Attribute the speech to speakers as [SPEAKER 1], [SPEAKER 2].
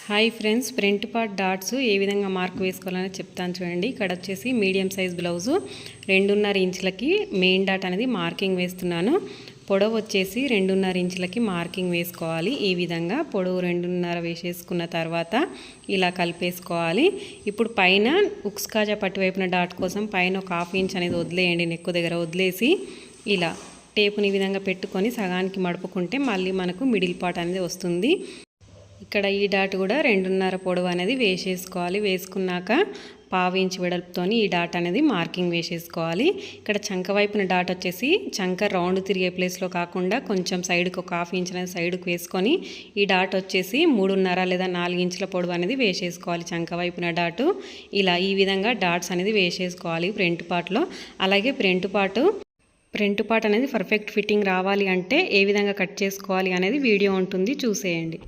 [SPEAKER 1] Hi friends, front part dots ఏ విధంగా mark వేసుకోవాలని చెప్తాను చూడండి. ఇక్కడ వచ్చేసి మీడియం సైజ్ బ్లౌజు 2.5 ఇంచులకి మెయిన్ డాట్ అనేది మార్కింగ్ వేస్తున్నాను. పొడవు వచ్చేసి 2.5 ఇంచులకి మార్కింగ్ వేసుకోవాలి. ఈ విధంగా పొడవు 2.5 వేసేసుకున్న తర్వాత ఇలా కలిపేసుకోవాలి. ఇప్పుడు పైన ఉక్స్ కాజా పట్టు వైపున డాట్ కోసం పైన ఒక 1/2 ఇంచ్ అనేది వదిలేయండి. నెక్కు దగ్గర వదిలేసి ఇలా టేపుని ఈ విధంగా పెట్టుకొని సగానికి మడుపుకుంటే మళ్ళీ మనకు మిడిల్ పార్ట్ అనేది వస్తుంది. ఇక్కడ ఈ డాట్ కూడా 2.5 పొడవు అనేది వేసేసుకోవాలి. వేసుకున్నాక 1/2 ఇంచ్ వెడల్పుతోని ఈ డాట్ అనేది మార్కింగ్ వేసేసుకోవాలి. ఇక్కడ చంక వైపున డాట్ వచ్చేసి చంక రౌండ్ తిరిగే ప్లేస్లో కాకుండా కొంచెం సైడ్కి ఒక 1/2 ఇంచ్ అనేది సైడ్కి వేసుకొని ఈ డాట్ వచ్చేసి 3.5 లేదా 4 ఇంచుల పొడవు అనేది వేసేసుకోవాలి. చంక వైపున డాటు ఇలా ఈ విధంగా డాట్స్ అనేది వేసేసుకోవాలి ఫ్రంట్ పార్ట్లో. అలాగే ఫ్రంట్ పార్ట్ అనేది పర్ఫెక్ట్ ఫిట్టింగ్ రావాలి అంటే ఏ విధంగా కట్ చేసుకోవాలి అనేది వీడియో ఉంటుంది, చూసేయండి.